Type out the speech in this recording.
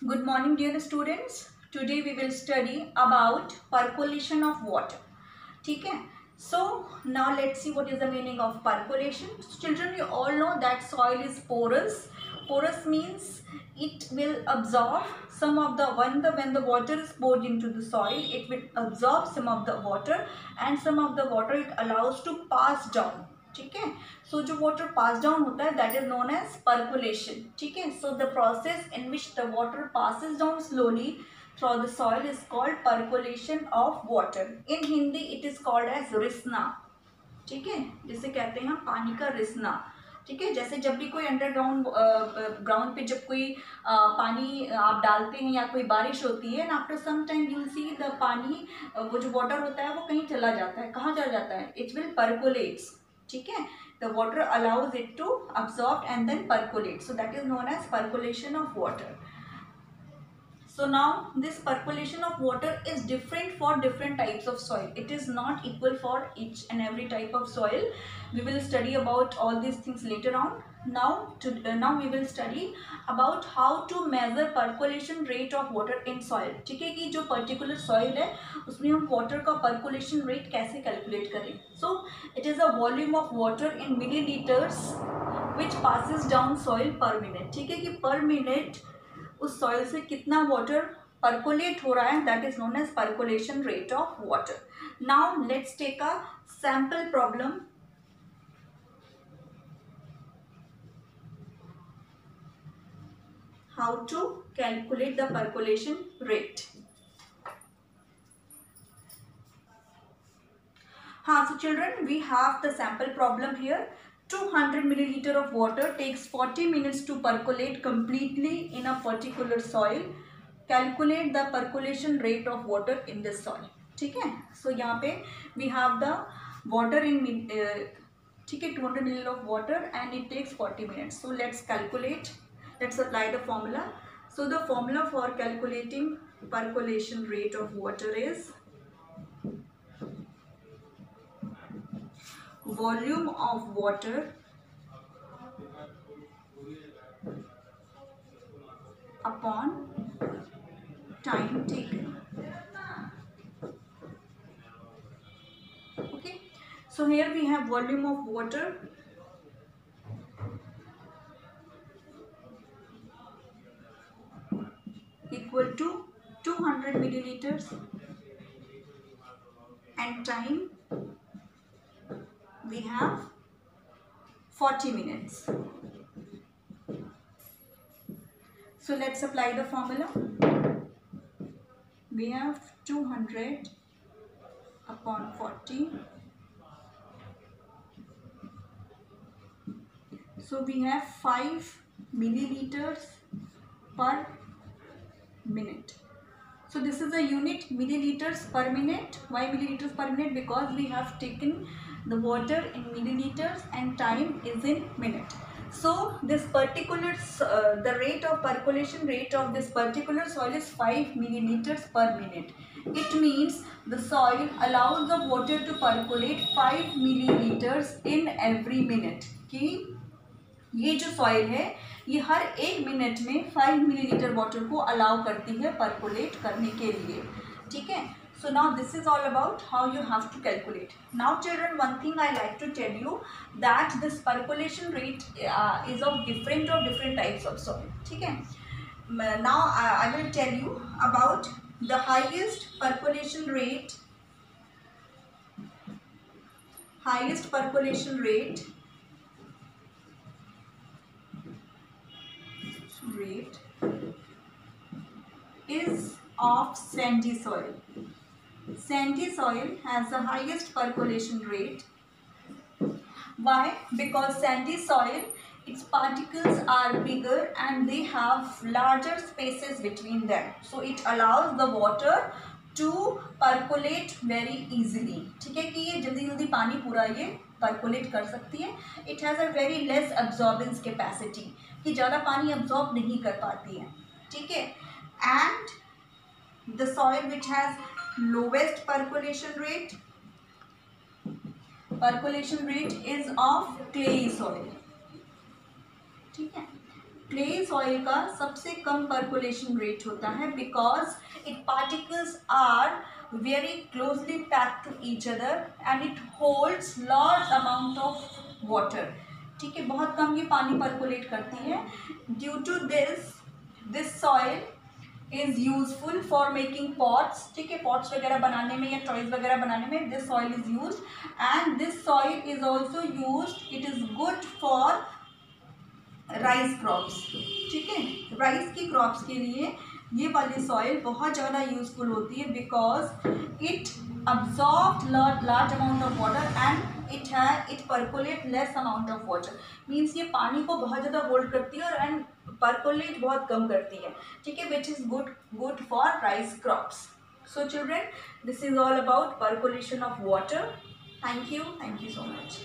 Good morning, dear students. Today we will study about percolation of water. ठीक है? So now let's see what is the meaning of percolation. So, children, you all know that soil is porous. Porous means it will absorb some of the when the water is poured into the soil, it will absorb some of the water, and some of the water it allows to pass down. ठीक है? सो जो water पास down होता है that is known as percolation. ठीक है? So the process in which the water passes down slowly through the soil is called percolation of water. In Hindi it is called as risna. ठीक है? जिसे कहते हैं पानी का रिसना. ठीक है? जैसे जब भी कोई अंडरग्राउंड ग्राउंड पे जब कोई पानी आप डालते हैं या कोई बारिश होती है, and after some time you see the pani वो जो वाटर होता है वो कहीं चला जाता है. कहाँ चला जाता है? It will percolates. ठीक है? The water allows it to absorb and then percolate. So that is known as percolation of water. So now this percolation of water is different for different types of soil. It is not equal for each and every type of soil. We will study about all these things later on. Now we will study about how to measure percolation rate of water in soil. ठीक है? कि जो particular soil है उसमें हम water का percolation rate कैसे calculate करें. So it is a volume of water in milliliters which passes down soil per minute. ठीक है? कि per minute उस सॉइल से कितना वाटर परकोलेट हो रहा है, that is known as percolation rate of water. Now let's take a sample problem. How to calculate the percolation rate. हाँ, so children, we have the sample problem here. 200 milliliter of water takes 40 minutes to percolate completely in a particular soil. Calculate the percolation rate of water in this soil. ठीक है? So यहाँ पे we have the water in ठीक है 200 milliliter of water and it takes 40 minutes. So let's calculate. Let's apply the formula. So the formula for calculating percolation rate of water is volume of water upon time taken. Okay, so here we have volume of water equal to 200 milliliters and time we have 40 minutes. So let's apply the formula. We have 200 upon 40. So we have 5 milliliters per minute. So this is a unit, milliliters per minute. Why milliliters per minute? Because we have taken the water in milliliters and time is in minute. So this particular the rate of percolation rate of this particular soil is 5 milliliters per minute. It means the soil allows the water to percolate 5 milliliters in every minute. कि ये जो soil है ये हर एक minute में 5 millilitre water को allow करती है परकोलेट करने के लिए. ठीक है? So now this is all about how you have to calculate. Now children, one thing I like to tell you that this percolation rate is of different types of soil. ठीक है? Now I will tell you about the highest percolation rate. Highest percolation rate is of sandy soil. Sandy soil has the highest percolation rate. Why? Because sandy soil, its particles are bigger and they have larger spaces between them. So it allows the water to percolate very easily. ठीक है? कि ये जल्दी जल्दी पानी पूरा ये percolate कर सकती है. It has a very less absorbance capacity. कि ज़्यादा पानी absorb नहीं कर पाती है. ठीक है? And the soil which has lowest percolation rate is of clay soil. ठीक है? क्ले सॉइल का सबसे कम पर्कुलेशन रेट होता है because it particles are very closely packed to each other and it holds large amount of water. ठीक है, बहुत कम ये पानी पर्कुलेट करती है. Due to this soil is useful for making pots. ठीक है, पॉट्स वगैरह बनाने में या टॉयज वगैरह बनाने में this soil is used. And this soil is also used, it is good for rice crops. ठीक है, राइस की क्रॉप्स के लिए ये वाली सॉइल बहुत ज़्यादा यूजफुल होती है because it absorb large amount of water and it percolate less amount of water. Means ये पानी को बहुत ज़्यादा होल्ड करती है और एंड पर्कुलेट बहुत कम करती है. ठीक है, which is good for rice crops. So children, this is all about percolation of water. Thank you so much.